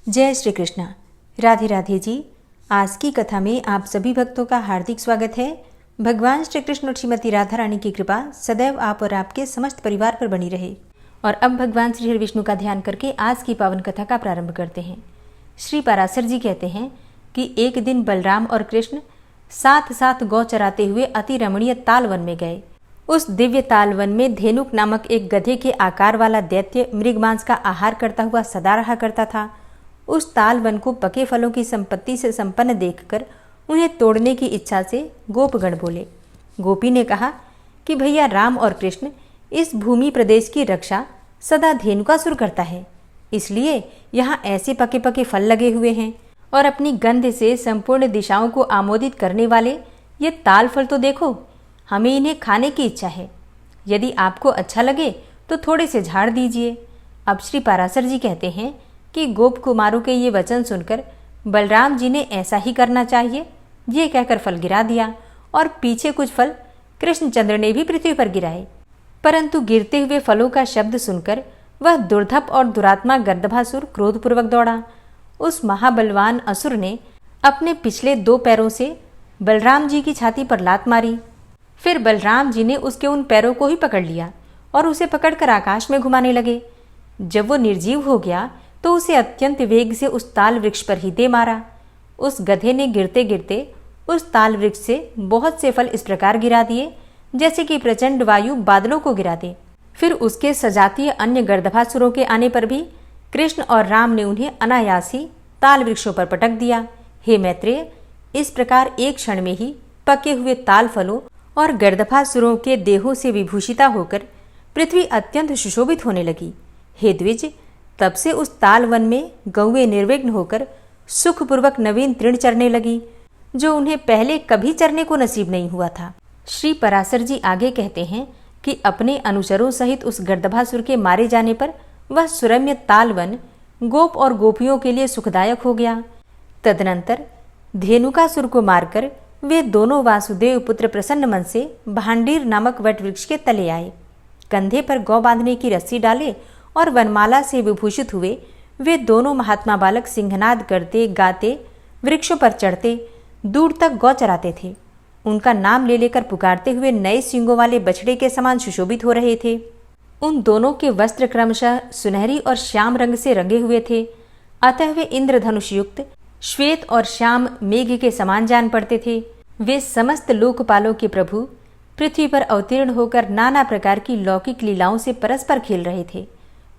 जय श्री कृष्ण। राधे राधे जी। आज की कथा में आप सभी भक्तों का हार्दिक स्वागत है। भगवान श्री कृष्ण और श्रीमती राधा रानी की कृपा सदैव आप और आपके समस्त परिवार पर बनी रहे। और अब भगवान श्री हरि विष्णु का ध्यान करके आज की पावन कथा का प्रारंभ करते हैं। श्री पराशर जी कहते हैं कि एक दिन बलराम और कृष्ण साथ साथ गौ चराते हुए अति रमणीय तालवन में गए। उस दिव्य तालवन में धेनुक नामक एक गधे के आकार वाला दैत्य मृगमांस का आहार करता हुआ सदा रहा करता था। उस तालवन को पके फलों की संपत्ति से संपन्न देखकर उन्हें तोड़ने की इच्छा से गोपगण बोले। गोपी ने कहा कि भैया राम और कृष्ण इस भूमि प्रदेश की रक्षा सदा धेनुकासुर करता है, इसलिए यहाँ ऐसे पके पके फल लगे हुए हैं और अपनी गंध से संपूर्ण दिशाओं को आमोदित करने वाले ये ताल फल तो देखो, हमें इन्हें खाने की इच्छा है। यदि आपको अच्छा लगे तो थोड़े से झाड़ दीजिए। अब श्री पराशर जी कहते हैं कि गोप कुमारों के ये वचन सुनकर बलराम जी ने ऐसा ही करना चाहिए ये कहकर फल गिरा दिया और पीछे कुछ फल कृष्णचंद्र ने भी पृथ्वी पर गिराए। परंतु गिरते हुए फलों का शब्द सुनकर वह दुर्धप और दुरात्मा गर्दभासुर क्रोधपूर्वक दौड़ा। उस महाबलवान असुर ने अपने पिछले 2 पैरों से बलराम जी की छाती पर लात मारी। फिर बलराम जी ने उसके उन पैरों को ही पकड़ लिया और उसे पकड़कर आकाश में घुमाने लगे। जब वो निर्जीव हो गया तो उसे अत्यंत वेग से उस ताल वृक्ष पर ही दे मारा। उस गधे ने गिरते गिरते उस ताल वृक्ष से बहुत से फल इस प्रकार गिरा दिए जैसे कि प्रचंड वायु बादलों को गिरा दे। फिर उसके सजातीय अन्य गर्दभासुरों के आने पर भी कृष्ण और राम ने उन्हें अनायास ही ताल वृक्षों पर पटक दिया। हे मैत्रेय, इस प्रकार एक क्षण में ही पके हुए ताल फलों और गर्दभासुरों के देहों से विभूषिता होकर पृथ्वी अत्यंत सुशोभित होने लगी। हे द्विज, तब से उस ताल वन में गौएं निर्विघ्न होकर सुखपूर्वक नवीन तृण चरने लगी, जो उन्हें पहले कभी चरने को नसीब नहीं हुआ था। श्री पराशर जी आगे कहते हैं कि अपने अनुचरों सहित उस गर्दभासुर के मारे जाने पर वह सुरम्य ताल वन गोप और गोपियों के लिए सुखदायक हो गया। तदनंतर धेनुकासुर को मारकर वे दोनों वासुदेव पुत्र प्रसन्न मन से भांडीर नामक वट वृक्ष के तले आए। कंधे पर गौ बांधने की रस्सी डाले और वनमाला से विभूषित हुए वे दोनों महात्मा बालक सिंहनाद करते गाते वृक्षों पर चढ़ते दूर तक गौ चराते थे। उनका नाम ले लेकर पुकारते हुए नए सींगों वाले बछड़े के समान सुशोभित हो रहे थे। उन दोनों के वस्त्र क्रमशः सुनहरी और श्याम रंग से रंगे हुए थे, अतः वे इंद्रधनुष युक्त श्वेत और श्याम मेघ के समान जान पड़ते थे। वे समस्त लोकपालों के प्रभु पृथ्वी पर अवतीर्ण होकर नाना प्रकार की लौकिक लीलाओं से परस्पर खेल रहे थे।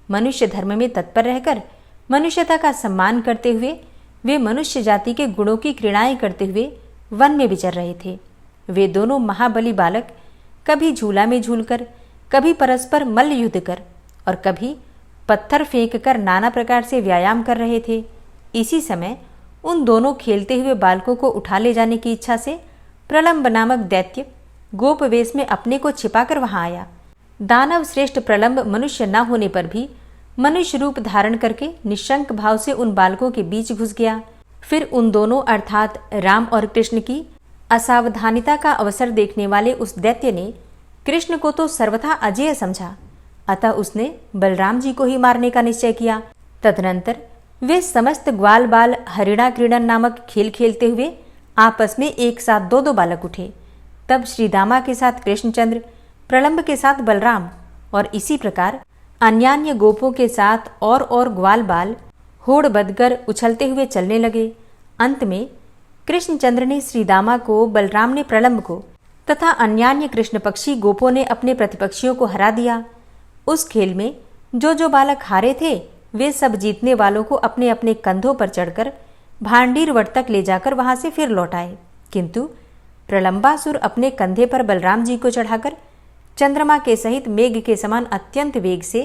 मनुष्य धर्म में तत्पर रहकर मनुष्यता का सम्मान करते हुए वे मनुष्य जाति के गुणों की क्रीड़ाएं करते हुए वन में विचर रहे थे। वे दोनों महाबली बालक कभी झूला में झूलकर, कभी परस्पर मल्ल युद्ध कर और कभी पत्थर फेंक कर नाना प्रकार से व्यायाम कर रहे थे। इसी समय उन दोनों खेलते हुए बालकों को उठा ले जाने की इच्छा से प्रलंब नामक दैत्य गोप वेश में अपने को छिपाकर वहां आया। दानव श्रेष्ठ प्रलंब मनुष्य न होने पर भी मनुष्य रूप धारण करके निशंक भाव से उन बालकों के बीच घुस गया। फिर उन दोनों अर्थात राम और कृष्ण की असावधानता का अवसर देखने वाले उस दैत्य ने कृष्ण को तो सर्वथा अजेय समझा, अतः उसने बलराम जी को ही मारने का निश्चय किया। तदनंतर वे समस्त ग्वाल बाल हरिणा क्रीड़न नामक खेल खेलते हुए आपस में एक साथ 2-2 बालक उठे। तब श्रीदामा के साथ कृष्णचंद्र, प्रलंब के साथ बलराम और इसी प्रकार अन्यान्य गोपों के साथ और ग्वाल बाल होड़ बदकर उछलते हुए चलने लगे। अंत में कृष्णचंद्र ने श्रीदामा को, बलराम ने प्रलंब को तथा अन्यान्य कृष्ण पक्षी गोपों ने अपने प्रतिपक्षियों को हरा दिया। उस खेल में जो बालक हारे थे वे सब जीतने वालों को अपने अपने कंधों पर चढ़कर भांडीर वट तक ले जाकर वहां से फिर लौट आए। किंतु प्रलंबासुर अपने कंधे पर बलराम जी को चढ़ाकर चंद्रमा के सहित मेघ के समान अत्यंत वेग से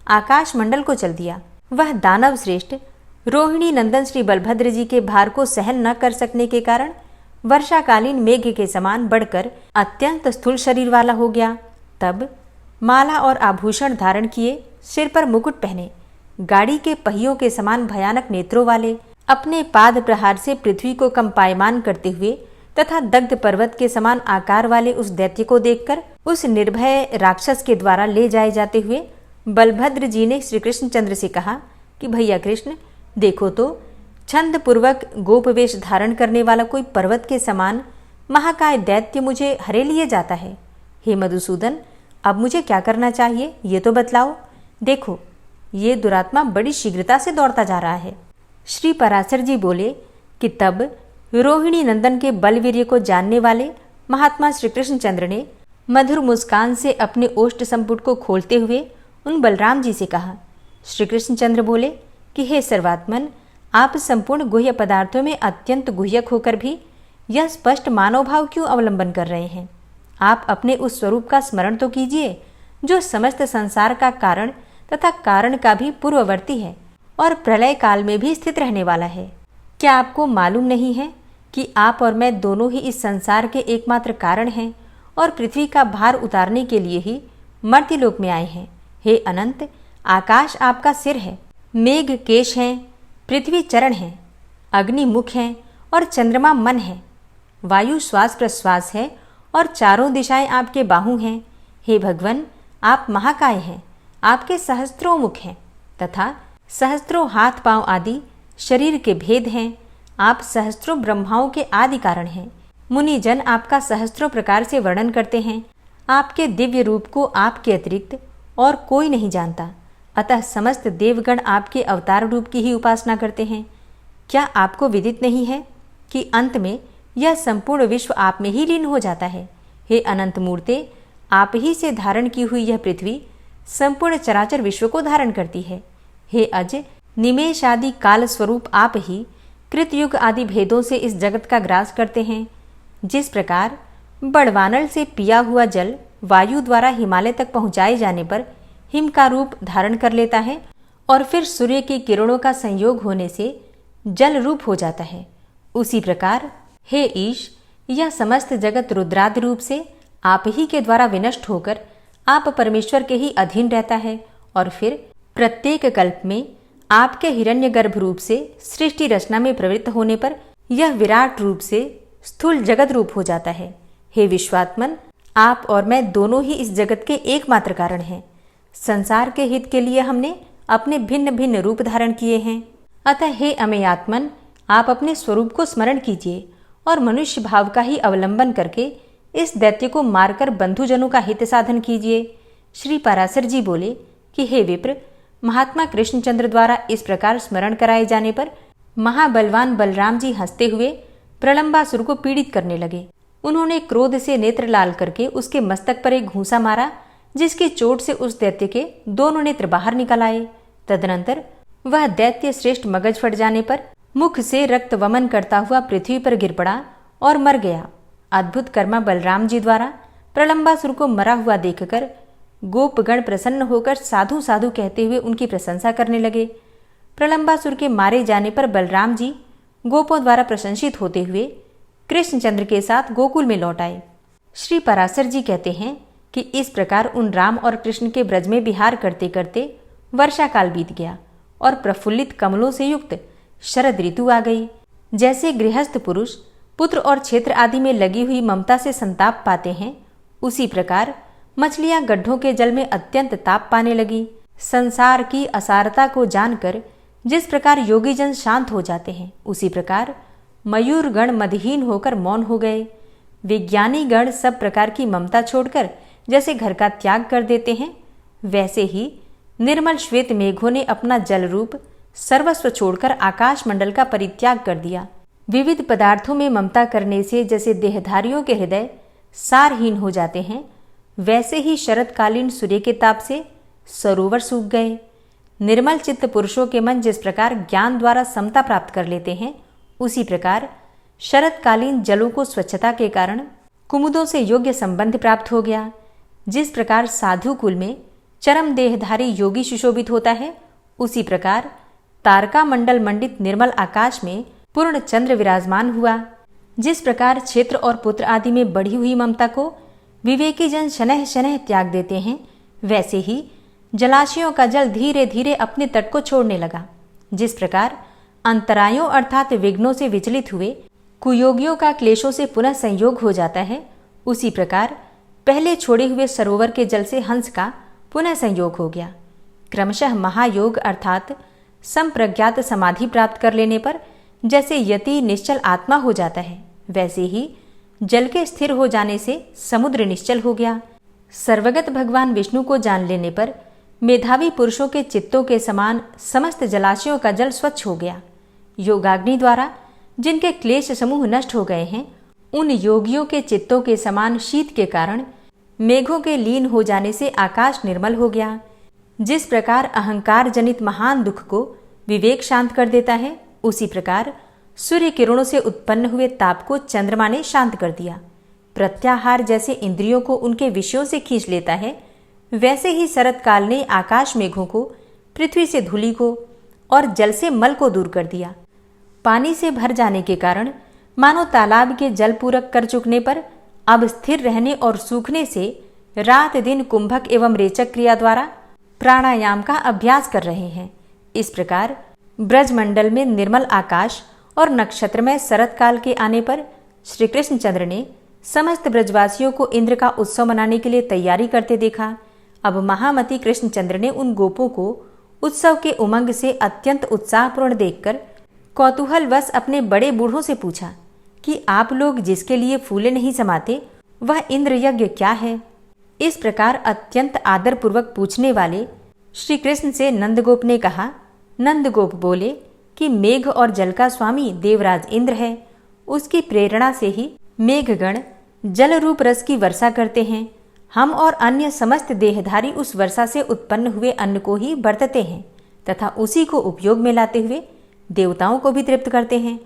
आकाश मंडल को चल दिया। वह दानव श्रेष्ठ रोहिणी नंदन श्री बलभद्र जी के भार को सहन न कर सकने के कारण वर्षाकालीन मेघ के समान बढ़कर अत्यंत स्थूल शरीर वाला हो गया। तब माला और आभूषण धारण किए, सिर पर मुकुट पहने, गाड़ी के पहियों के समान भयानक नेत्रों वाले, अपने पाद प्रहार से पृथ्वी को कंपायमान करते हुए तथा दग्ध पर्वत के समान आकार वाले उस दैत्य को देखकर उस निर्भय राक्षस के द्वारा ले जाए जाते हुए बलभद्र जी ने श्री कृष्णचंद्र से कहा कि भैया कृष्ण, देखो तो छंद पूर्वक गोपवेश धारण करने वाला कोई पर्वत के समान महाकाय दैत्य मुझे हरे लिए जाता है। हे मधुसूदन, अब मुझे क्या करना चाहिए ये तो बतलाओ। देखो, ये दुरात्मा बड़ी शीघ्रता से दौड़ता जा रहा है। श्री पराशर जी बोले कि तब रोहिणी नंदन के बलवीर्य को जानने वाले महात्मा श्री कृष्णचंद्र ने मधुर मुस्कान से अपने ओष्ठ संपुट को खोलते हुए उन बलराम जी से कहा। श्री कृष्णचंद्र बोले कि हे सर्वात्मन, आप संपूर्ण गुह्य पदार्थों में अत्यंत गुह्यक होकर भी यह स्पष्ट मानव भाव क्यों अवलंबन कर रहे हैं? आप अपने उस स्वरूप का स्मरण तो कीजिए जो समस्त संसार का कारण तथा कारण का भी पूर्ववर्ती है और प्रलय काल में भी स्थित रहने वाला है। क्या आपको मालूम नहीं है कि आप और मैं दोनों ही इस संसार के एकमात्र कारण हैं और पृथ्वी का भार उतारने के लिए ही मर्त्यलोक में आए हैं? हे अनंत, आकाश आपका सिर है, मेघ केश हैं, पृथ्वी चरण हैं, अग्नि मुख हैं और चंद्रमा मन है, वायु श्वास प्रश्वास है और चारों दिशाएं आपके बाहु हैं। हे भगवन, आप महाकाय हैं, आपके सहस्त्रों मुख हैं तथा सहस्त्रों हाथ पांव आदि शरीर के भेद हैं। आप सहस्त्रों ब्रह्माओं के आदि कारण हैं। मुनि जन आपका सहस्त्रों प्रकार से वर्णन करते हैं। आपके दिव्य रूप को आपके अतिरिक्त और कोई नहीं जानता, अतः समस्त देवगण आपके अवतार रूप की ही उपासना करते हैं। क्या आपको विदित नहीं है कि अंत में यह संपूर्ण विश्व आप में ही लीन हो जाता है? हे अनंत मूर्ते, आप ही से धारण की हुई यह पृथ्वी संपूर्ण चराचर विश्व को धारण करती है। हे अज, निमेष आदि काल स्वरूप आप ही कृतयुग आदि भेदों से इस जगत का ग्रास करते हैं। जिस प्रकार बड़वानल से पिया हुआ जल वायु द्वारा हिमालय तक पहुंचाए जाने पर हिम का रूप धारण कर लेता है और फिर सूर्य की किरणों का संयोग होने से जल रूप हो जाता है, उसी प्रकार हे ईश, यह समस्त जगत रुद्रादि रूप से आप ही के द्वारा विनष्ट होकर आप परमेश्वर के ही अधीन रहता है और फिर प्रत्येक कल्प में आपके हिरण्यगर्भ रूप से सृष्टि रचना में प्रवृत्त होने पर यह विराट रूप से स्थूल जगत रूप हो जाता है। हे विश्वात्मन, आप और मैं दोनों ही इस जगत के एकमात्र कारण हैं। संसार के हित के लिए हमने अपने भिन्न भिन्न रूप धारण किए हैं। अतः हे अमेयात्मन, आप अपने स्वरूप को स्मरण कीजिए और मनुष्य भाव का ही अवलंबन करके इस दैत्य को मारकर बंधुजनों का हित साधन कीजिए। श्री पराशर जी बोले कि हे विप्र, महात्मा कृष्णचंद्र द्वारा इस प्रकार स्मरण कराए जाने पर महाबलवान बलराम जी हंसते हुए प्रलंबासुर को पीड़ित करने लगे। उन्होंने क्रोध से नेत्र लाल करके उसके मस्तक पर एक घूंसा मारा, जिसकी चोट से उस दैत्य के दोनों नेत्र बाहर निकल आए। तदनंतर वह दैत्य श्रेष्ठ मगज फट जाने पर मुख से रक्त वमन करता हुआ पृथ्वी पर गिर पड़ा और मर गया। अद्भुत कर्मा बलराम जी द्वारा प्रलंबासुर को मरा हुआ देखकर गोपगण प्रसन्न होकर साधु साधु कहते हुए उनकी प्रशंसा करने लगे। प्रलंबासुर के मारे जाने पर बलराम जी गोपों द्वारा प्रशंसित होते हुए कृष्णचंद्र के साथ गोकुल में लौट आए। श्री पराशर जी कहते हैं कि इस प्रकार उन राम और कृष्ण के ब्रज में विहार करते करते वर्षा काल बीत गया और प्रफुल्लित कमलों से युक्त शरद ऋतु आ गई। जैसे गृहस्थ पुरुष पुत्र और क्षेत्र आदि में लगी हुई ममता से संताप पाते हैं, उसी प्रकार मछलियां गड्ढों के जल में अत्यंत ताप पाने लगी। संसार की असारता को जानकर जिस प्रकार योगी जन शांत हो जाते हैं, उसी प्रकार मयूर गण मदहीन होकर मौन हो गए। विज्ञानी गण सब प्रकार की ममता छोड़कर जैसे घर का त्याग कर देते हैं, वैसे ही निर्मल श्वेत मेघों ने अपना जल रूप सर्वस्व छोड़कर आकाश मंडल का परित्याग कर दिया। विविध पदार्थों में ममता करने से जैसे देहधारियों के हृदय सारहीन हो जाते हैं, वैसे ही शरतकालीन सूर्य के ताप से सरोवर सूख गए। निर्मल चित्त पुरुषों के मन जिस प्रकार ज्ञान द्वारा समता प्राप्त कर लेते हैं, उसी प्रकार शरतकालीन जलों को स्वच्छता के कारण कुमुदों से योग्य संबंध प्राप्त हो गया। जिस प्रकार साधु कुल में चरम देहधारी योगी सुशोभित होता है, उसी प्रकार तारका मंडल मंडित निर्मल आकाश में पूर्ण चंद्र विराजमान हुआ। जिस प्रकार क्षेत्र और पुत्र आदि में बढ़ी हुई ममता को विवेकी जन शनह शनह त्याग देते हैं, वैसे ही जलाशयों का जल धीरे धीरे अपने तट को छोड़ने लगा। जिस प्रकार अंतरायों अर्थात विघ्नों से विचलित हुए कुयोगियों का क्लेशों से पुनः संयोग हो जाता है, उसी प्रकार पहले छोड़े हुए सरोवर के जल से हंस का पुनः संयोग हो गया। क्रमशः महायोग अर्थात संप्रज्ञात समाधि प्राप्त कर लेने पर जैसे यति निश्चल आत्मा हो जाता है, वैसे ही जल के स्थिर हो जाने से समुद्र निश्चल हो गया। सर्वगत भगवान विष्णु को जान लेने पर मेधावी पुरुषों के चित्तों के समान समस्त जलाशयों का जल स्वच्छ हो गया। योगाग्नि द्वारा जिनके क्लेश समूह नष्ट हो गए हैं, उन योगियों के चित्तों के समान शीत के कारण मेघों के लीन हो जाने से आकाश निर्मल हो गया। जिस प्रकार अहंकार जनित महान दुख को विवेक शांत कर देता है, उसी प्रकार सूर्य किरणों से उत्पन्न हुए ताप को चंद्रमा ने शांत कर दिया। प्रत्याहार जैसे इंद्रियों को उनके विषयों से खींच लेता है, वैसे ही शरत काल ने आकाश मेघों को, पृथ्वी से धूलि को और जल से मल को दूर कर दिया। पानी से भर जाने के कारण मानो तालाब के जल पूरक कर चुकने पर अब स्थिर रहने और सूखने से रात दिन कुंभक एवं रेचक क्रिया द्वारा प्राणायाम का अभ्यास कर रहे हैं। इस प्रकार ब्रजमंडल में निर्मल आकाश और नक्षत्रमय शरत काल के आने पर श्री कृष्णचंद्र ने समस्त ब्रजवासियों को इंद्र का उत्सव मनाने के लिए तैयारी करते देखा। अब महामती कृष्णचंद्र ने उन गोपों को उत्सव के उमंग से अत्यंत उत्साहपूर्ण देखकर कौतूहलवश अपने बड़े बूढ़ों से पूछा कि आप लोग जिसके लिए फूले नहीं समाते, वह इंद्र यज्ञ क्या है? इस प्रकार अत्यंत आदरपूर्वक पूछने वाले श्री कृष्ण से नंदगोप ने कहा। नंदगोप बोले कि मेघ और जल का स्वामी देवराज इंद्र है। उसकी प्रेरणा से ही मेघगण जल रूप रस की वर्षा करते हैं। हम और अन्य समस्त देहधारी उस वर्षा से उत्पन्न हुए अन्न को ही बरतते हैं तथा उसी को उपयोग में लाते हुए देवताओं को भी तृप्त करते हैं।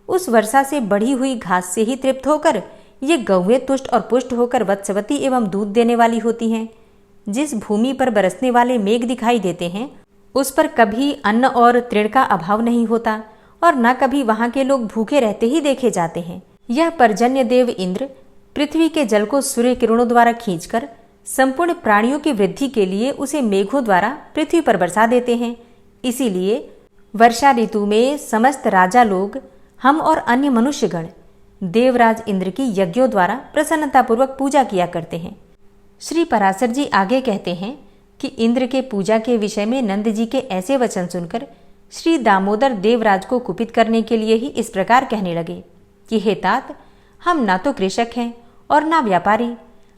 उस वर्षा से बढ़ी हुई घास से ही तृप्त होकर ये गौएं तुष्ट और पुष्ट होकर वत्सवती एवं दूध देने वाली होती हैं। जिस भूमि पर बरसने वाले मेघ दिखाई देते हैं, उस पर कभी अन्न और तृण का अभाव नहीं होता और न कभी वहां के लोग भूखे रहते ही देखे जाते हैं। यह पर्जन्य देव इंद्र पृथ्वी के जल को सूर्य किरणों द्वारा खींचकर संपूर्ण प्राणियों की वृद्धि के लिए उसे मेघों द्वारा पृथ्वी पर बरसा देते हैं। इसीलिए वर्षा ऋतु में समस्त राजा लोग, हम और अन्य मनुष्यगण देवराज इंद्र की यज्ञों द्वारा प्रसन्नतापूर्वक पूजा किया करते हैं। श्री पराशर जी आगे कहते हैं कि इंद्र के पूजा के विषय में नंद जी के ऐसे वचन सुनकर श्री दामोदर देवराज को कुपित करने के लिए ही इस प्रकार कहने लगे कि हे तात, हम ना तो कृषक हैं और ना व्यापारी,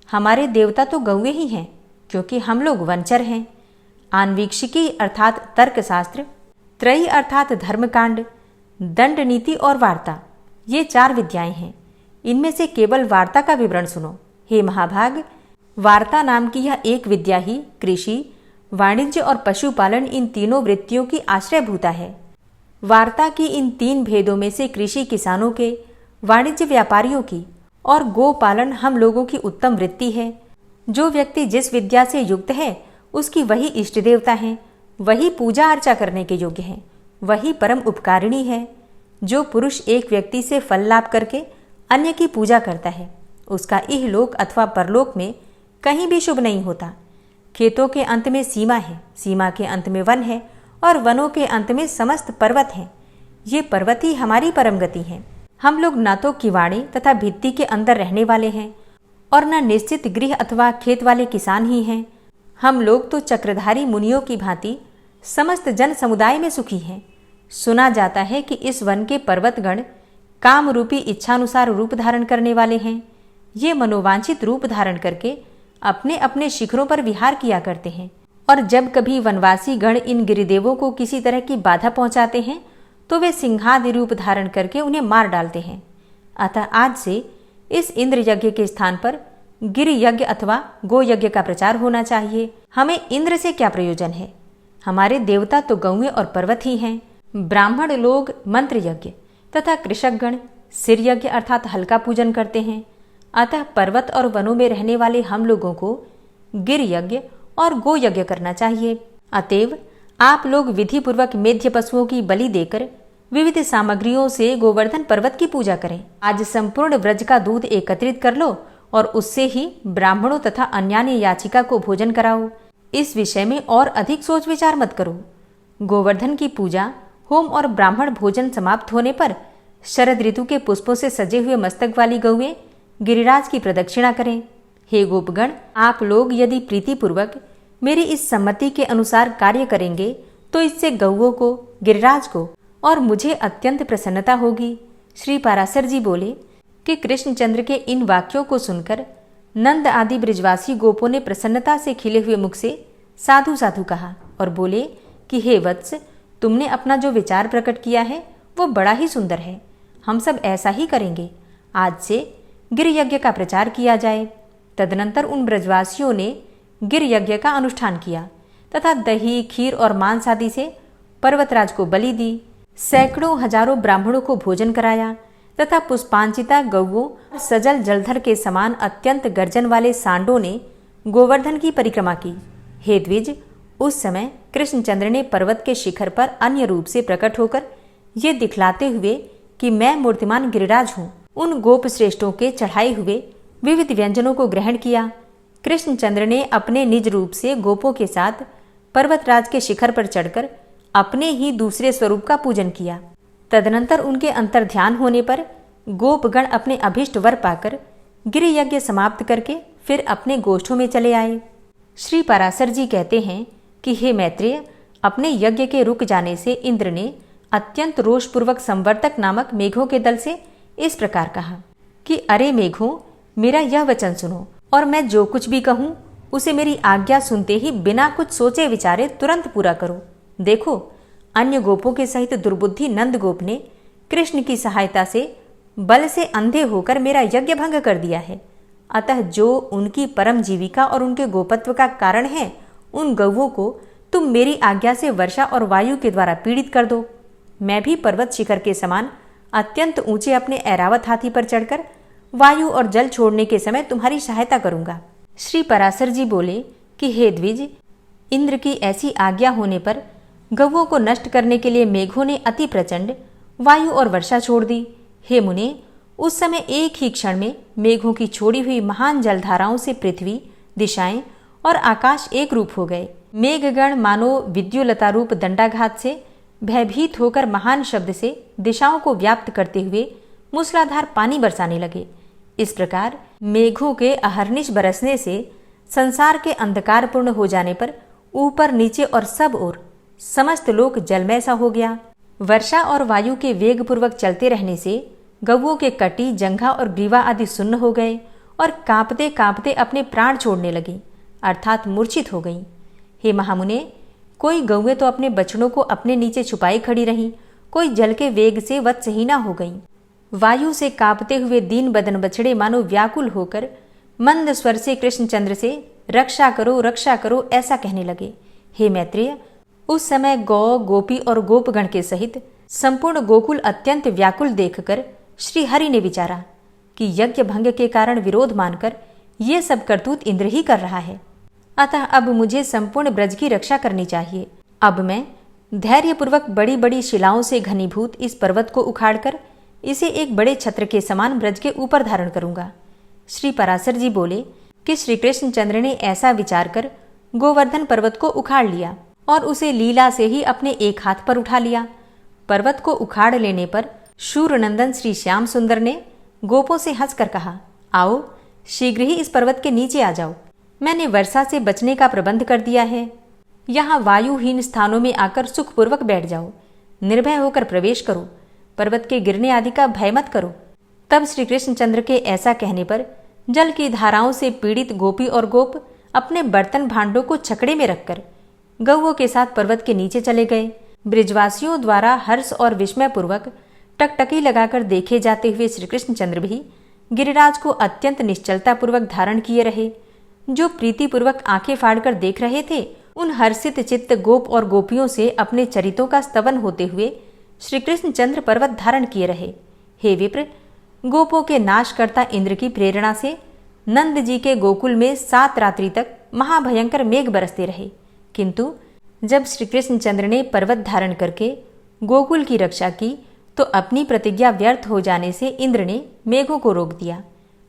हमारे देवता तो गौएं ही हैं, क्योंकि हम लोग वंचर हैं। आन्वीक्षिकी अर्थात तर्कशास्त्र, त्रयी अर्थात धर्मकांड, दंड नीति और वार्ता, ये 4 विद्याएं हैं। इनमें से केवल वार्ता का विवरण सुनो। हे महाभाग, वार्ता नाम की यह एक विद्या ही कृषि, वाणिज्य और पशुपालन इन तीनों वृत्तियों की आश्रयभूता है। वार्ता की इन 3 भेदों में से कृषि किसानों के, वाणिज्य व्यापारियों की और गोपालन हम लोगों की उत्तम वृत्ति है। जो व्यक्ति जिस विद्या से युक्त है, उसकी वही इष्ट देवता है, वही पूजा अर्चा करने के योग्य है, वही परम उपकारिणी है। जो पुरुष एक व्यक्ति से फल लाभ करके अन्य की पूजा करता है, उसका इहलोक अथवा परलोक में कहीं भी शुभ नहीं होता। खेतों के अंत में सीमा है, सीमा के अंत में वन है और वनों के अंत में समस्त पर्वत हैं। ये पर्वत ही हमारी परम गति है। हम लोग न तो किवाड़े तथा भित्ति के अंदर रहने वाले हैं और न निश्चित गृह अथवा खेत वाले किसान ही हैं। हम लोग तो चक्रधारी मुनियों की भांति समस्त जन समुदाय में सुखी हैं। सुना जाता है कि इस वन के पर्वतगण काम रूपी इच्छानुसार रूप धारण करने वाले हैं। ये मनोवांछित रूप धारण करके अपने अपने शिखरों पर विहार किया करते हैं और जब कभी वनवासी गण इन गिरिदेवों को किसी तरह की बाधा पहुंचाते हैं तो वे सिंहादि रूप धारण करके उन्हें मार डालते हैं। अतः आज से इस इंद्र यज्ञ के स्थान पर गिरि यज्ञ अथवा गो यज्ञ का प्रचार होना चाहिए। हमें इंद्र से क्या प्रयोजन है? हमारे देवता तो गौएं और पर्वत ही हैं। ब्राह्मण लोग मंत्र यज्ञ तथा कृषकगण सिर यज्ञ अर्थात हल्का पूजन करते हैं। अतः पर्वत और वनों में रहने वाले हम लोगों को गिर यज्ञ और गो यज्ञ करना चाहिए। अतएव आप लोग विधि पूर्वक मेध्य पशुओं की बलि देकर विविध सामग्रियों से गोवर्धन पर्वत की पूजा करें। आज संपूर्ण व्रज का दूध एकत्रित कर लो और उससे ही ब्राह्मणों तथा अन्यान्य याचिका को भोजन कराओ। इस विषय में और अधिक सोच विचार मत करो। गोवर्धन की पूजा, होम और ब्राह्मण भोजन समाप्त होने पर शरद ऋतु के पुष्पों से सजे हुए मस्तक वाली गौएं गिरिराज की प्रदक्षिणा करें। हे गोपगण, आप लोग यदि प्रीतिपूर्वक मेरी इस सम्मति के अनुसार कार्य करेंगे तो इससे गौओं को, गिरिराज को और मुझे अत्यंत प्रसन्नता होगी। श्री पाराशर जी बोले कि कृष्णचंद्र के इन वाक्यों को सुनकर नंद आदि ब्रजवासी गोपों ने प्रसन्नता से खिले हुए मुख से साधु साधु कहा और बोले कि हे वत्स, तुमने अपना जो विचार प्रकट किया है वो बड़ा ही सुंदर है। हम सब ऐसा ही करेंगे। आज से गिर यज्ञ का प्रचार किया जाए। तदनंतर उन ब्रजवासियों ने गिर यज्ञ का अनुष्ठान किया तथा दही, खीर और मांस आदि से पर्वतराज को बलि दी। सैकड़ों हजारों ब्राह्मणों को भोजन कराया तथा पुष्पांचिता गौओं, सजल जलधर के समान अत्यंत गर्जन वाले सांडों ने गोवर्धन की परिक्रमा की। हे द्विज, उस समय कृष्णचंद्र ने पर्वत के शिखर पर अन्य रूप से प्रकट होकर ये दिखलाते हुए कि मैं मूर्तिमान गिरिराज हूँ, उन गोप श्रेष्ठों के चढ़ाए हुए विविध व्यंजनों को ग्रहण किया। कृष्णचंद्र ने अपने निज रूप से गोपों के साथ पर्वतराज के शिखर पर चढ़कर अपने ही दूसरे स्वरूप का पूजन किया। तदनंतर उनके अंतर्ध्यान होने पर गोपगण अपने अभिष्ट वर पाकर गिर यज्ञ समाप्त करके फिर अपने गोष्ठों में चले आए। श्री पाराशर जी कहते हैं कि हे मैत्रेय, अपने यज्ञ के रुक जाने से इंद्र ने अत्यंत रोषपूर्वक संवर्तक नामक मेघों के दल से इस प्रकार कहा कि अरे मेघों, मेरा यह वचन सुनो और मैं जो कुछ भी कहूँ उसे मेरी आज्ञा सुनते ही बिना कुछ सोचे विचारे तुरंत पूरा करो। देखो, अन्य गोपों के सहित दुर्बुद्धि नंद गोप ने कृष्ण की सहायता से बल से अंधे होकर मेरा यज्ञ भंग कर दिया है। अतः जो उनकी परम जीविका और उनके गोपत्व का कारण है, उन गौओं को तुम मेरी आज्ञा से वर्षा और वायु के द्वारा पीड़ित कर दो। मैं भी पर्वत शिखर के समान अत्यंत ऊंचे अपने ऐरावत हाथी पर चढ़कर वायु और जल छोड़ने के समय तुम्हारी सहायता करूंगा। श्री पराशर जी बोले कि हे द्विज, इंद्र की ऐसी आज्ञा होने पर गौओं को नष्ट करने के लिए मेघों ने अति प्रचंड वायु और वर्षा छोड़ दी। हे मुने, उस समय एक ही क्षण में मेघों की छोड़ी हुई महान जलधाराओं से पृथ्वी, दिशाएं और आकाश एक रूप हो गए। मेघगण मानो विद्युलता रूप दंडाघात से भयभीत होकर महान शब्द से दिशाओं को व्याप्त करते हुए मूसलाधार पानी बरसाने लगे। इस प्रकार मेघों के अहर्निश बरसने से संसार के अंधकारपूर्ण हो जाने पर ऊपर नीचे और सब ओर समस्त लोक जलमय सा हो गया। वर्षा और वायु के वेग पूर्वक चलते रहने से गौओं के कटी, जंघा और ग्रीवा आदि सुन्न हो गए और कांपते कांपते अपने प्राण छोड़ने लगी, अर्थात मूर्छित हो गईं। हे महामुने, कोई गौएं तो अपने बछड़ों को अपने नीचे छुपाई खड़ी रहीं, कोई जल के वेग से वत्सहीना हो गईं। वायु से कांपते हुए दीन बदन बछड़े मानो व्याकुल होकर मंद स्वर से कृष्णचंद्र से रक्षा करो ऐसा कहने लगे। हे मैत्रेय, उस समय गौ, गोपी और गोपगण के सहित संपूर्ण गोकुल अत्यंत व्याकुल देखकर श्री हरि ने विचारा कि यज्ञ भंग के कारण विरोध मानकर ये सब करतूत इंद्र ही कर रहा है। अतः अब मुझे संपूर्ण ब्रज की रक्षा करनी चाहिए। अब मैं धैर्यपूर्वक बड़ी बड़ी शिलाओं से घनीभूत इस पर्वत को उखाड़कर इसे एक बड़े छत्र के समान ब्रज के ऊपर धारण करूंगा। श्री पराशर जी बोले कि श्री कृष्णचंद्र ने ऐसा विचार कर गोवर्धन पर्वत को उखाड़ लिया और उसे लीला से ही अपने एक हाथ पर उठा लिया। पर्वत को उखाड़ लेने पर शूरनंदन श्री श्याम सुंदर ने गोपों से हंसकर कहा, आओ शीघ्र ही इस पर्वत के नीचे आ जाओ। मैंने वर्षा से बचने का प्रबंध कर दिया है। यहाँ वायुहीन स्थानों में आकर सुखपूर्वक बैठ जाओ, निर्भय होकर प्रवेश करो, पर्वत के गिरने आदि का भय मत करो। तब श्री कृष्णचंद्र के ऐसा कहने पर जल की धाराओं से पीड़ित गोपी और गोप अपने बर्तन भांडों को छकड़े में रखकर गौओं के साथ पर्वत के नीचे चले गए। ब्रिजवासियों द्वारा हर्ष और विस्मय पूर्वक टकटकी लगाकर देखे जाते हुए श्री कृष्णचंद्र भी गिरिराज को अत्यंत निश्चलता पूर्वक धारण किए रहे। जो प्रीतिपूर्वक आंखें फाड़कर देख रहे थे, उन हर्षित चित्त गोप और गोपियों से अपने चरितों का स्तवन होते हुए श्री कृष्णचंद्र पर्वत धारण किए रहे। हे विप्र, गोपों के नाशकर्ता इंद्र की प्रेरणा से नंद जी के गोकुल में 7 रात्रि तक महाभयंकर मेघ बरसते रहे, किंतु जब श्री कृष्णचंद्र ने पर्वत धारण करके गोकुल की रक्षा की तो अपनी प्रतिज्ञा व्यर्थ हो जाने से इंद्र ने मेघों को रोक दिया।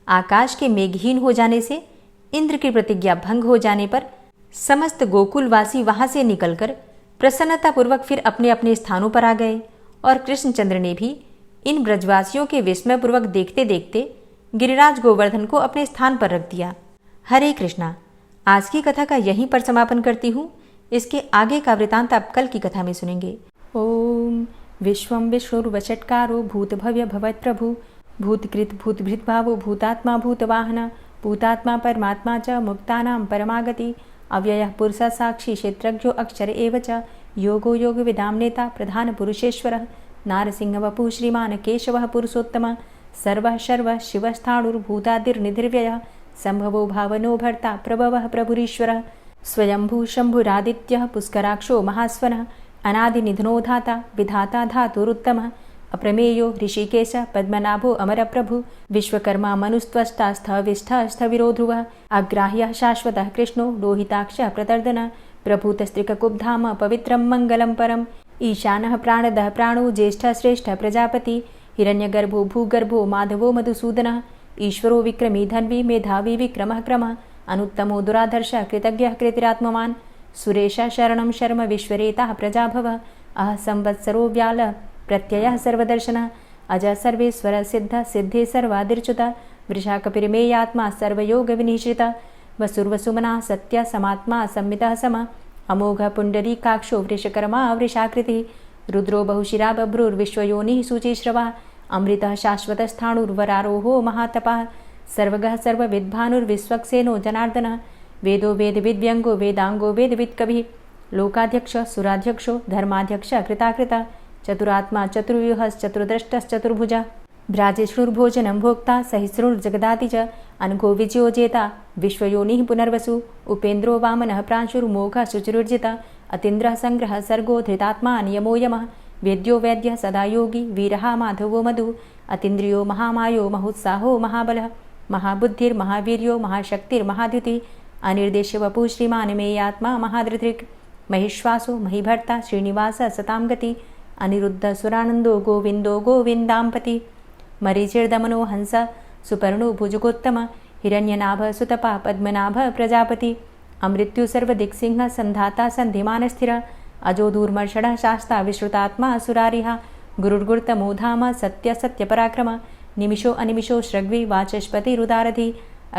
आकाश के मेघहीन हो जाने से इंद्र की प्रतिज्ञा भंग हो जाने पर समस्त गोकुलवासी वहां से निकलकर प्रसन्नतापूर्वक फिर अपने अपने स्थानों पर आ गए और कृष्णचंद्र ने भी इन ब्रजवासियों के विस्मयपूर्वक देखते देखते गिरिराज गोवर्धन को अपने स्थान पर रख दिया। हरे कृष्णा। आज की कथा का यहीं पर समापन करती हूँ। इसके आगे का वृतांत आप कल की कथा में सुनेंगे। ओम विश्वं विष्णुर्वषट्कारो भूतभव्य भवत्प्रभु भूतकृत भूतभृद्भावो भूतात्मा भूतवाहन भूतात्मा परमात्मा च मुक्तानां परमागति अव्ययः पुरुषः साक्षी क्षेत्रज्ञो अक्षर एव च योगो योगविदां नेता प्रधानपुरुषेश्वरः नारसिंहवपुः श्रीमान् केशवः पुरुषोत्तमः सर्वः शर्वः शिवस्थाणुर्भूतादिर्निधिर्व्ययः सम्भवो भावनो भर्ता प्रभवः प्रभुरीश्वरः स्वयंभू शम्भुरादित्यः पुष्कराक्षो महास्वनः अनादिनिधनो धाता विधाता धातुरुत्तमः अप्रमेयो ऋषिकेश पद्मनाभो अमरप्रभु विश्वकर्मा मनुस्त्वष्टा स्थविष्ठः स्थविरो ध्रुवः अग्राह्यः शाश्वतः कृष्णो लोहिताक्षः प्रतर्दनः प्रभूतस्त्रिककुब्धाम पवित्रं मङ्गलं परम् ईशानः प्राणदः प्राणो ज्येष्ठः श्रेष्ठः प्रजापति हिरण्यगर्भो भूगर्भो माधवो मधुसूदनः ईश्वरो विक्रमी धन्वी मेधावी विक्रमः क्रमः अनुत्तमो दुराधर्षः कृतज्ञः कृतिरात्मवान् सुरेशः शरणं शर्म विश्वरेताः प्रजाभवः अह संवत्सरो व्याल प्रत्ययः सर्वदर्शनः अजः सर्वेश्वर सिद्ध सिद्धे सर्वादिर्च्युतः वृषाकपिर्मेयात्मा सर्वयोगविनिश्रितः वसुर्वसुमना सत्य समात्मा संमितः समः अमोघ पुण्डरीकाक्षो वृषकर्मा वृषाकृतिः रुद्रो बहुशिरा बभ्रुर्विश्वयोनिः शुचिश्रवा अमृतः शाश्वतस्थाणुर्वरारोहो महातपः सर्वगः सर्वविद्भानुर्विश्वक्सेनो जनार्दनः वेदो वेदविद्व्यङ्गो वेदाङ्गो वेदवित्कविः लोकाध्यक्षः सुराध्यक्षो धर्माध्यक्षः कृताकृतः चतुरात्मा चतुर्व्यूहश्चतुर्द्रष्टश्चतुर्भुजः भ्राजिष्णुर्भोजनं भोक्ता सहिष्णुर्जगदाति च अनघो विजयो जेता विश्वयोनिः पुनर्वसु उपेन्द्रो वामनः प्रांशुर्मोघः शुचिरुर्जितः अतीन्द्रः सङ्ग्रहः सर्गो धृतात्मा नियमो यमः वेद्यो वैद्यः सदा योगी वीरः माधवो मधु अतीन्द्रियो महामायो महोत्साहो महाबलः महाबुद्धिर्महावीर्यो महाशक्तिर्महाद्युतिः अनिर्देश्यवपुः श्रीमान् मेयात्मा महाधृतिर् महिश्वासो महीभर्ता श्रीनिवासः सतां गति अनिरुद्ध सुरानन्दो गोविन्दो गोविन्दाम्पति मरीचिर्दमनो हंस सुपर्णो भुजगोत्तम हिरण्यनाभ सुतपा पद्मनाभ प्रजापति अमृत्यु सर्वदिक्सिंह संधाता सन्धिमानस्थिर अजो दूर्मर्षणः शास्ता विश्रुतात्मा सुरारिः गुरुर्गुर्तमो धाम सत्य सत्यपराक्रम निमिषो अनिमिषो श्रग्वी वाचस्पतिरुदारधि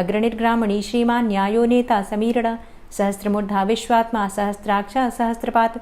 अग्रणिर्ग्रामणी श्रीमान् न्यायो नेता समीरण सहस्रमूर्धा विश्वात्मा सहस्राक्ष सहस्रपात्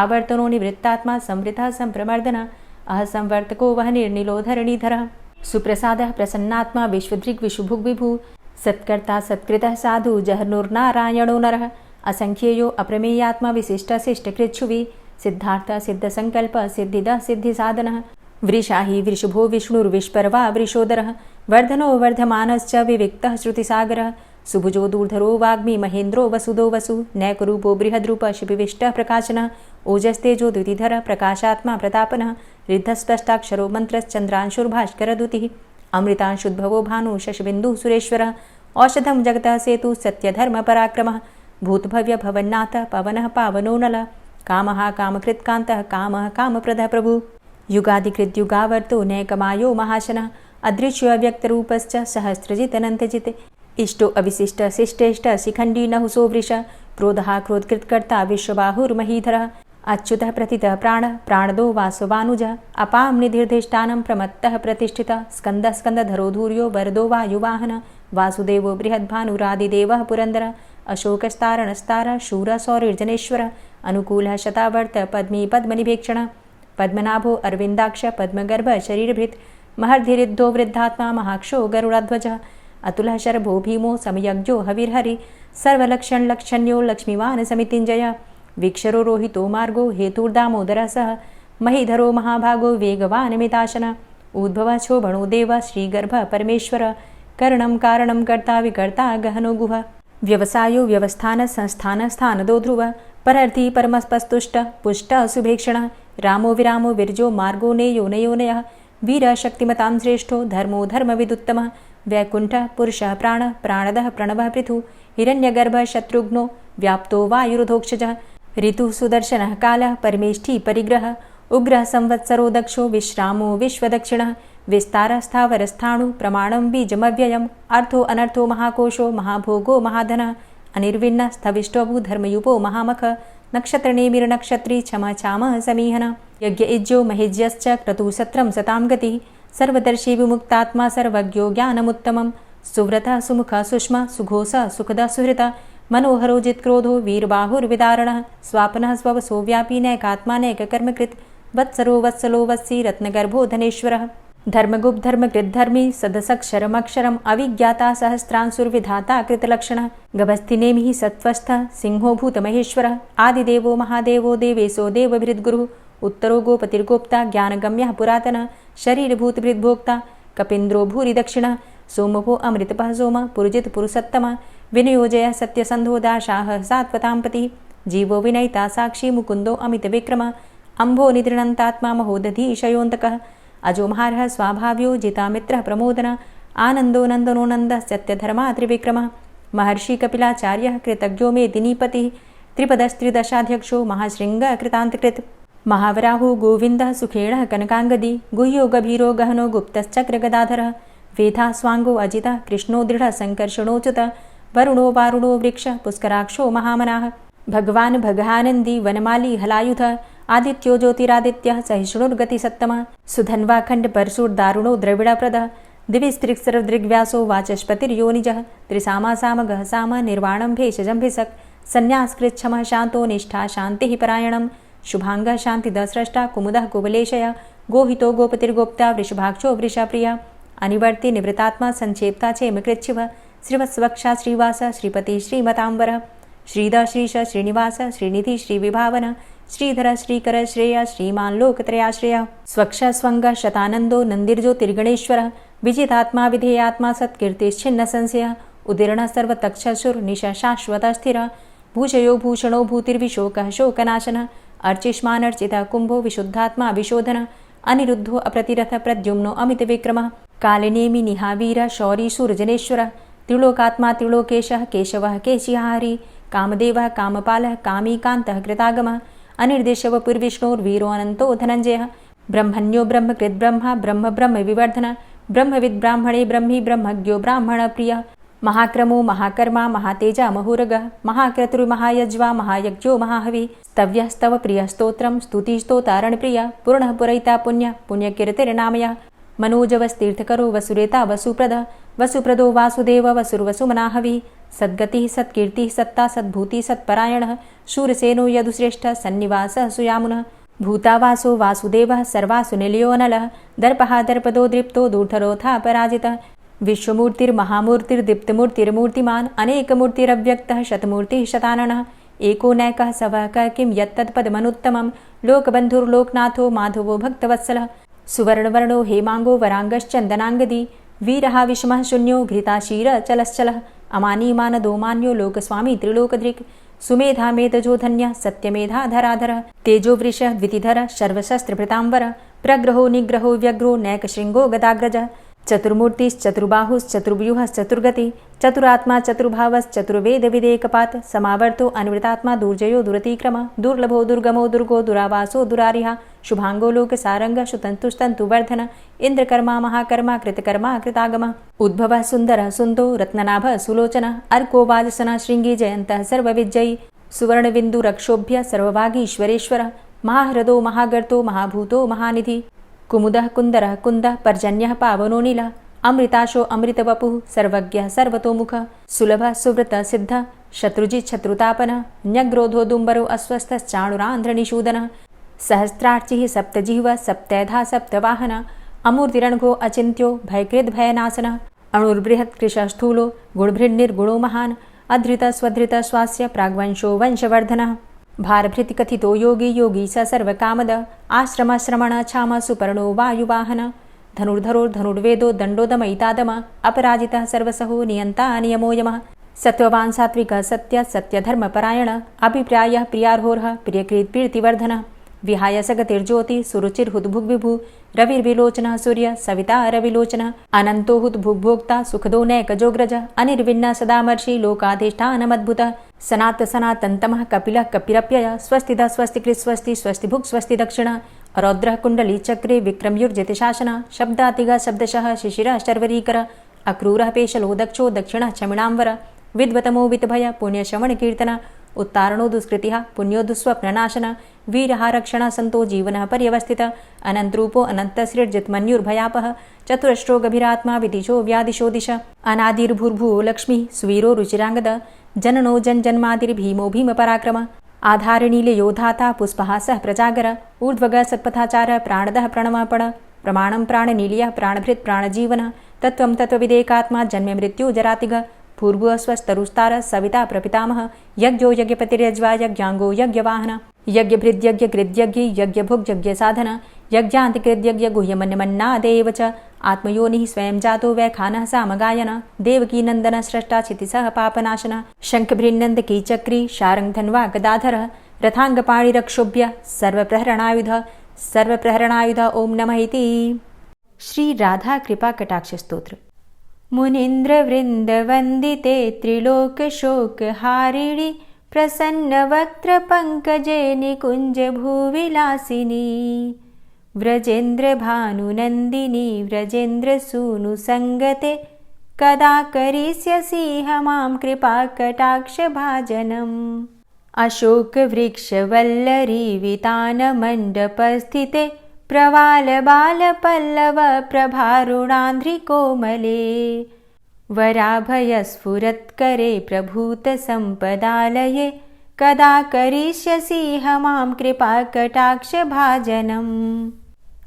आवर्तनो निवृत्तात्मा संवृतः संप्रमर्दन अह संवर्तको वहनिर्निलोधरणीधरः सुप्रसादः प्रसन्नात्मा विश्वदृग् विशुभुग्विभु सत्कर्ता सत्कृतः साधु जहर्नुर्नारायणो नरः असंख्येयो अप्रमेयात्मा विशिष्टशिष्टकृच्छुवि सिद्धार्थ सिद्धसङ्कल्प सिद्धिदः सिद्धिसाधनः वृषाहि वृषभो विष्णुर्विष्पर्वा वृषोदरः वर्धनो वर्धमानश्च विविक्तः श्रुतिसागरः सुभुजो दूर्धरो वाग्मी महेन्द्रो वसुदो वसु नैकरूपो बृहद्रूप शिपिविष्टः प्रकाशनः ओजस्तेजो द्युतिधरः प्रकाशात्मा प्रतापनः रिद्धस्पष्टाक्षरो मन्त्रश्चन्द्रांशुर्भास्करदुतिः अमृतांशुद्भवो भानु शशबिन्दुः सुरेश्वरः औषधं जगतः सेतु सत्यधर्मपराक्रमः भूतभव्य भवन्नाथ पवनः पावनो नलः कामः कामकृत्कान्तः कामः कामप्रदः प्रभु युगादिकृद्युगावर्तो नैकमायो महाशनः अदृश्योऽव्यक्तरूपश्च सहस्रजितनन्तजित् इष्टो अविशिष्ट शिष्टेष्ट शिखण्डी नहुसो वृष क्रोधः क्रोधकृत्कर्ता विश्वबाहुर्महीधरः अच्युतः प्रतितः प्राणदो वासवानुजः अपां निधिर्धिष्ठानं प्रमत्तः प्रतिष्ठितः स्कन्दः स्कन्दधरो धूर्यो वरदो वायुवाहनः वासुदेवो बृहद्भानुरादिदेवः पुरन्दरः अशोकस्तारणस्तारः शूरः सौरिर्जनेश्वरः अनुकूलः शतावर्त पद्मी पद्मनिभेक्षणः पद्मनाभो अरविन्दाक्ष पद्मगर्भ शरीरभृत् महर्धिरिद्धो वृद्धात्मा महाक्षो गरुडाध्वजः अतुलः शर्भो भीमो समयज्ञो हविर्हरि सर्वलक्षणलक्षण्यो लक्ष्मीवान् समितिञ्जय वीक्षरो रोहितो मार्गो हेतुर्दामोदरः सह महीधरो महाभागो वेगवान् मिताशन उद्भवः क्षोभणो देव श्रीगर्भ परमेश्वर करणं कारणं कर्ता विकर्ता गहनो गुह व्यवसायो व्यवस्थान संस्थान स्थानदो ध्रुव परर्थी परमस्पस्तुष्ट पुष्ट सुभेक्षण रामो विरामो विरजो मार्गो नेयो नयोनयः वीर शक्तिमतां श्रेष्ठो धर्मो धर्मविदुत्तमः वैकुण्ठः पुरुषः प्राणदः प्रणवः पृथु हिरण्यगर्भः शत्रुघ्नो व्याप्तो वायुरुधोक्षजः ऋतुः सुदर्शनः कालः परमेष्ठी परिग्रहः उग्रः संवत्सरो दक्षो विश्रामो विश्वदक्षिणः विस्तारः स्थावरस्थाणु प्रमाणं बीजमव्ययम् अर्थो अनर्थो महाकोशो महाभोगो महाधनः अनिर्विण्णः स्थविष्टोऽभू धर्मयुपो महामख नक्षत्रनेमिर्नक्षत्री क्षम चामः समीहनः यज्ञ इज्यो महिज्यश्च क्रतुसत्रं सतां गतिः सर्वदर्शी विमुक्तात्मा सर्वज्ञो ज्ञानमुत्तमं सुव्रतः सुमुखः सुष्मा सुघोषः सुखदः सुहृतः मनोहरो जित्क्रोधो वीरबाहुर्विदारणः स्वापनः स्ववसो व्यापी नैकात्मानैककर्मकृत् वत्सरो वत्सलो वत्सी रत्नगर्भो धनेश्वरः धर्मगुप्त धर्मकृद्धर्मी सदसक्षरमक्षरम् अविज्ञाता सहस्रांसुर्विधाता कृतलक्षणः गभस्तिनेमिः सत्त्वस्थः सिंहो भूतमहेश्वरः आदिदेवो महादेवो देवेशो देवभृद्गुरुः उत्तरो गोपतिर्गोप्ता ज्ञानगम्यः पुरातनः शरीरभूतभृद्भोक्ता कपीन्द्रो भूरि दक्षिणः सोमभो अमृतपः सोमः पुरुजित पुरुषोत्तमः विनियोजयः सत्यसन्धो दाशाः सात्वतां पतिः जीवो विनयिता साक्षी मुकुन्दो अमितविक्रमः अम्भो निद्रणन्तात्मा महोदधीशयोऽन्तकः अजोमहारः स्वाभाव्यो जितामित्रः प्रमोदनः आनन्दो नन्दनो नन्दः सत्यधर्मा त्रिविक्रमः महर्षि कपिलाचार्यः कृतज्ञो मेदिनीपतिः त्रिपदस्त्रिदशाध्यक्षो महाशृङ्गः कृतान्तकृत् महावराहो गोविन्दः सुखेणः कनकाङ्गदी गुह्यो गभीरो गहनो गुप्तश्चक्रगदाधरः वेधा स्वाङ्गो अजितः कृष्णो दृढः सङ्कर्षणोच्युतः वरुणो वारुणो वृक्षः पुष्कराक्षो महामनाः भगवान् भगानन्दी वनमाली हलायुधः आदित्यो ज्योतिरादित्यः सहिष्णुर्गतिसत्तमः सुधन्वाखण्ड परशुर्दारुणो द्रविडप्रदः दिविस्त्रिक्सरदृग्व्यासो वाचस्पतिर्योनिजः त्रिसामासामगः साम निर्वाणं भेषजम्भिषक् सन्न्यासकृच्छमः शान्तो निष्ठा शान्तिः परायणं शुभाङ्गः शान्तिदस्रष्टा कुमुदः कुवलेशय गोहितो गोपतिर्गोप्ता वृषभाक्षो वृषाप्रियः अनिवर्ति निवृतात्मा संक्षेप्ता चेमकृच्छिवः श्रीवत्सवक्षा श्रीवास श्रीपति श्रीमताम्बरः श्रीद श्रीश श्रीनिवास श्रीनिधि श्रीविभावन श्रीधर श्रीकर श्रेय श्रीमान् लोकत्रयाश्रयः स्वक्ष स्वङ्ग शतानन्दो नन्दिर्ज्योतिर्गणेश्वरः विजितात्मा विधेयात्मा सत्कीर्तिश्छिन्न संशयः उदीर्णः सर्वतक्षसुर्निशः शाश्वतः स्थिरः भूषयो भूषणो भूतिर्विशोकः शोकनाशनः अर्चिष्मानर्चितः कुम्भो विशुद्धात्मा विशोधनः अनिरुद्धो अप्रतिरथ प्रद्युम्नो अमितविक्रमः कालिनेमि निहावीरः शौरी शूरजनेश्वरः त्रिलोकात्मा त्रिलोकेशः केशवः केशिहारी कामदेवः कामपालः कामीकान्तः कृतागमः अनिर्देशवपुर्विष्णोर्वीरो अनन्तो धनञ्जयः ब्रह्मण्यो ब्रह्मकृद्ब्रह्मा ब्रह्म ब्रह्म विवर्धन ब्रह्मविद् ब्राह्मणे ब्रह्मी ब्रह्मज्ञो ब्राह्मणप्रियः महाक्रमो महाकर्मा महातेजा महोरगः महाक्रतुर्महायज्वा महायज्ञो महाहवि स्तव्यः स्तव प्रियः स्तोत्रं स्तुतिस्तोतारणप्रियः पूर्णः पुरयिता पुण्यः पुण्यकीर्तिर्नामयः मनोजवस्तीर्थकरो वसुरेता वसुप्रदः वसुप्रदो वासुदेव वसुर्वसुमनाहवि सद्गतिः सत्कीर्तिः सत्ता सद्भूतिः सत्परायणः शूरसेनो यदुश्रेष्ठः सन्निवासः सुयामुनः भूतावासो वासुदेवः सर्वासु निलयोऽनलः दर्पः दर्पदो दृप्तो दूर्धरोऽथा पराजितः विश्वमूर्तिर्महामूर्तिर्दीप्तमूर्तिर्मूर्तिमान् अनेकमूर्तिरव्यक्तः शतमूर्तिः शताननः एको नैकः सवः किं यत्तत्पदमनुत्तमं लोकबन्धुर्लोकनाथो माधवो भक्तवत्सलः सुवर्णवर्णो हेमाङ्गो वराङ्गश्चन्दनाङ्गदी वीरः विषमः शून्यो घृताशीरः चलश्चलः अमानीमानदो मान्यो लोकस्वामी त्रिलोकधृक् सुमेधा मेधजो धन्यः सत्यमेधा धराधरः तेजो वृषः द्वितिधरः सर्वशस्त्रभृताम्बरः प्रग्रहो निग्रहो व्यग्रो नैकशृङ्गो गदाग्रजः चतुर्मूर्तिश्चतुर्बाहुश्चतुर्व्यूहश्चतुर्गति चतुरात्मा चतुर्भावश्चतुर्वेदविदेकपात् समावर्तो अनिवृतात्मा दुर्जयो दुरतिक्रमः दुर्लभो दुर्गमो दुर्गो दुरावासो दुरारिहा शुभाङ्गो लोकसारङ्गः शुतन्तुस्तन्तुवर्धन इन्द्रकर्मा महाकर्मा कृतकर्मा कृतागमः उद्भवः सुन्दरः सुन्दो रत्ननाभः सुलोचनः अर्को वाजसनः शृङ्गी जयन्तः सर्वविजयी सुवर्णबिन्दुरक्षोभ्य सर्वभागीश्वरेश्वरः महाह्रदो महागर्तो महाभूतो महानिधि कुमुदः कुन्दरः कुन्दः पर्जन्यः पावनो नीलः अमृताशो अमृतवपुः सर्वज्ञः सर्वतोमुखः सुलभः सुव्रतः सिद्धः शत्रुजित् शत्रुतापनः न्यग्रोधो दुम्बरो अस्वस्थश्चाणुरान्ध्रनिषूदनः सहस्रार्चिः सप्तजिह्वः सप्तैधा सप्तवाहनः अमूर्तिरणघो अचिन्त्यो भयकृद्भयनाशनः अणुर्बृहत् कृशस्थूलो गुणभृन्निर्गुणो महान् अधृतः स्वधृतः स्वास्य प्राग्वंशो वंशवर्धनः भारभृतिकथितो योगी योगी स सर्वकामद आश्रमश्रमण क्षाम सुपर्णो वायुवाहन धनुर्धरोर्धनुर्वेदो दण्डोदमयितादम अपराजितः सर्वसहो नियन्ता नियमो यमः सत्त्ववान् सात्विकः सत्य सत्यधर्मपरायण अभिप्रायः प्रियार्होर्ह प्रियकृत्प्रीतिवर्धनः विहाय सगतिर्ज्योति सुरुचिर्हुद्भुग्विभु रविर्विलोचनः सूर्य सविता रविलोचनः अनन्तो हुद्भुग्भोक्ता सुखदो नैकजोग्रजः अनिर्विण्णः सदामर्षि लोकाधिष्ठानमद्भुतः सनात सनातन्तमः कपिलः कपिरप्ययः स्वस्तिदः स्वस्तिकृत् स्वस्ति स्वस्तिभुक् स्वस्ति दक्षिणः रौद्रः कुण्डली चक्रे विक्रमयुर्जितशासनः शब्दातिगः शब्दशः शिशिरः शर्वरीकरः अक्रूरः पेशलो दक्षो दक्षिणः क्षमिणाम्बर विद्वतमो वितभय पुण्यश्रवणकीर्तन उत्तारणो दुष्कृतिः पुण्यो दुःस्वप्ननाशन वीरः रक्षणः सन्तो जीवनः पर्यवस्थितः अनन्तरूपो अनन्तसृर्जितमन्युर्भयापः चतुरश्रो गभीरात्मा विदिशो व्यादिशो दिश अनादिर्भूर्भुवो लक्ष्मी सुवीरो रुचिराङ्गद जननो जन्मादिर्भीमो भीमपराक्रम आधारनीलयोधाता पुष्पहासः प्रजागर ऊर्ध्वग सत्पथाचार प्राणदः प्रणवपण प्रमाणं प्राणनीलयः प्राणभृत् प्राणजीवनः तत्त्वं तत्त्वविदेकात्मा जन्म मृत्यु जरातिग पूर्वस्वस्तरुस्तार सविता प्रपितामह यज्ञो यज्ञपतिर्यज्वा यज्ञांगो यज्ञवाहन यज्ञभृद्यज्ञकृद्यज्ञ यज्ञभुग्यज्ञसाधन यज्ञान्तिकृद्यज्ञ गुह्यमन्यमन्नादेव च आत्मयोनिः स्वयं जातो वैखानः सामगायन देवकी नन्दन स्रष्टा क्षितिसः पापनाशन शङ्खभृन्नन्दकी चक्री शारङ्गधन्वा गदाधरः रथाङ्गपाणिरक्षोभ्य सर्वप्रहरणायुध ओम नमः इति। श्री राधा कृपा कटाक्ष स्तोत्र। मुनीन्द्र वृंद वंदिते त्रिलोकशोकहारिणि प्रसन्नवक्त्र पंकजे निकुंज भूविलासिनी व्रजेन्द्र भानुनंदिनी व्रजेन्द्र सूनु संगते कदा करिष्यसि मां कृपा कटाक्ष भाजनम्। अशोकवृक्षवल्लरी वितानमण्डपस्थिते प्रवालबालपल्लव प्रभारुणान्ध्रिकोमले वराभयस्फुरत्करे प्रभूतसम्पदालये कदा करिष्यसि मां कृपा कटाक्ष भाजनम्।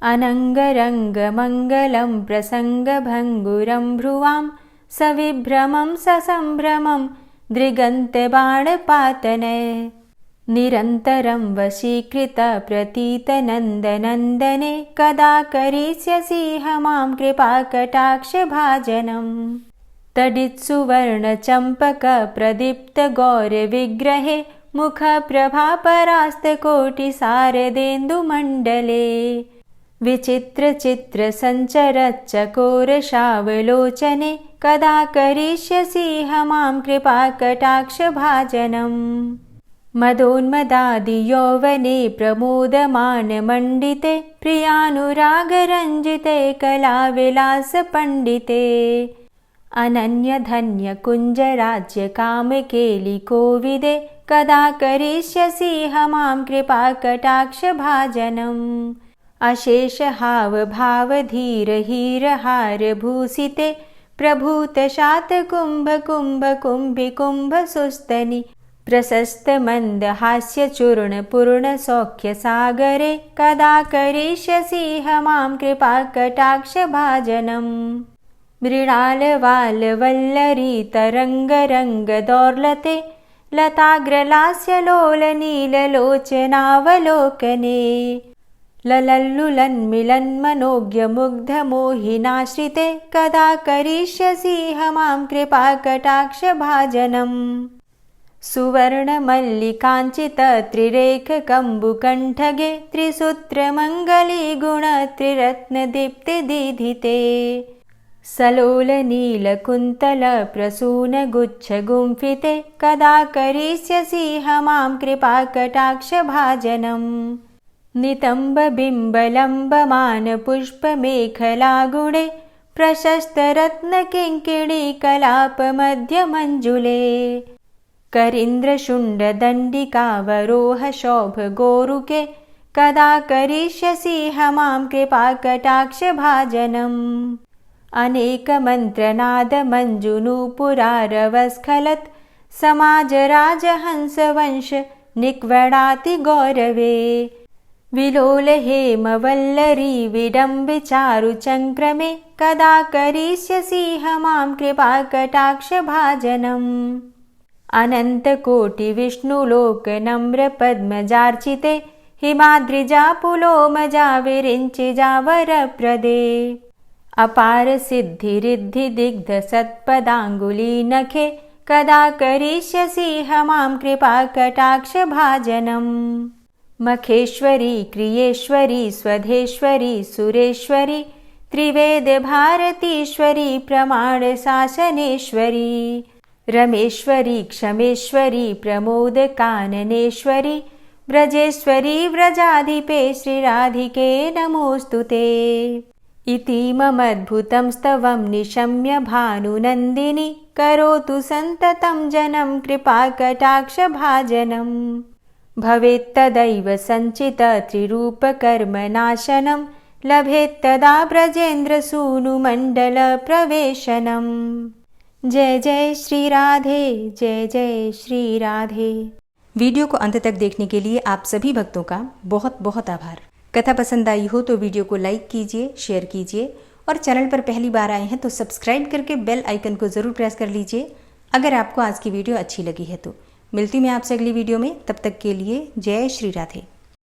अनङ्गरङ्गमङ्गलं प्रसङ्गभङ्गुरं भ्रुवां सविभ्रमं ससम्भ्रमं दृगन्तबाणपातने निरन्तरं वशीकृत प्रतीतनन्दनन्दने कदा करिष्यसि मां कृपा कटाक्ष भाजनम्। तडित्सुवर्णचम्पक प्रदीप्तगौरविग्रहे मुखप्रभापरास्तकोटिसारदेन्दुमण्डले विचित्रचित्रसञ्चरच्चकोरशावलोचने कदा करिष्यसि मां कृपा कटाक्ष भाजनम्। मदोन्मदादियौवने प्रमोदमानमण्डिते प्रियानुरागरञ्जिते कलाविलासपण्डिते अनन्यधन्यकुञ्जराज्यकामकेलिकोविदे कदा करिष्यसि मां कृपा कटाक्ष भाजनम्। अशेषहावभावधीरहीरहारभूषिते प्रभूतशातकुम्भकुम्भकुम्भिकुम्भसुस्तनि प्रशस्तमन्दहास्यचूर्णपूर्णसौख्यसागरे कदा करिष्यसि मां कृपा कटाक्ष भाजनम्। मृणालवालवल्लरी तरङ्गरङ्गदौर्लते लताग्रलास्यलोलनीललोचनावलोकने ललल्लुलन्मिलन्मनोज्ञमुग्धमोहिनाश्रिते कदा करिष्यसि मां कृपा कटाक्ष भाजनम्। सुवर्णमल्लिकाञ्चितत्रिरेखकम्बुकण्ठगे त्रिसूत्रमङ्गलीगुणत्रिरत्नदीप्तिदीधिते सलोलनीलकुन्तलप्रसूनगुच्छगुम्फिते कदा करिष्यसि मां कृपा कटाक्ष भाजनम्। नितम्बबिम्बलम्बमानपुष्पमेखलागुणे प्रशस्तरत्नकिङ्किणीकलापमध्यमञ्जुले करीन्द्रशुण्डदण्डिकावरोहशोभगोरुके कदा करिष्यसि मां कृपा कटाक्ष भाजनम्। अनेकमन्त्रनादमञ्जुनूपुरारवस्खलत् समाजराजहंसवंश निक्वडाति गौरवे विलोलहेमवल्लरी विडम्बिचारुचङ्क्रमे कदा करिष्यसि मां कृपा कटाक्ष भाजनम्। अनन्तकोटिविष्णुलोकनम्रपद्मजार्चिते हिमाद्रिजापुलोमजा विरिञ्चिजावरप्रदे अपारसिद्धिरिद्धिदिग्धसत्पदाङ्गुलीनखे कदा करिष्यसि मां कृपा कटाक्ष भाजनम्। मखेश्वरी क्रियेश्वरी स्वधेश्वरी सुरेश्वरी त्रिवेदभारतीश्वरी प्रमाणशासनेश्वरी रमेश्वरी क्षमेश्वरी प्रमोदकाननेश्वरी व्रजेश्वरी व्रजाधिपे श्रीराधिके नमोऽस्तुते। इतीममद्भुतं स्तवं निशम्य भानुनन्दिनी करोतु सन्ततं जनं कृपा कटाक्ष भाजनम्। भवेत्तदैव सञ्चित त्रिरूपकर्मनाशनं लभेत्तदा ब्रजेन्द्रसूनुमण्डलप्रवेशनम्। जय जय श्री राधे, जय जय श्री राधे। वीडियो को अंत तक देखने के लिए आप सभी भक्तों का बहुत बहुत आभार। कथा पसंद आई हो तो वीडियो को लाइक कीजिए, शेयर कीजिए और चैनल पर पहली बार आए हैं तो सब्सक्राइब करके बेल आइकन को ज़रूर प्रेस कर लीजिए अगर आपको आज की वीडियो अच्छी लगी है तो। मिलती मैं आपसे अगली वीडियो में, तब तक के लिए जय श्री राधे।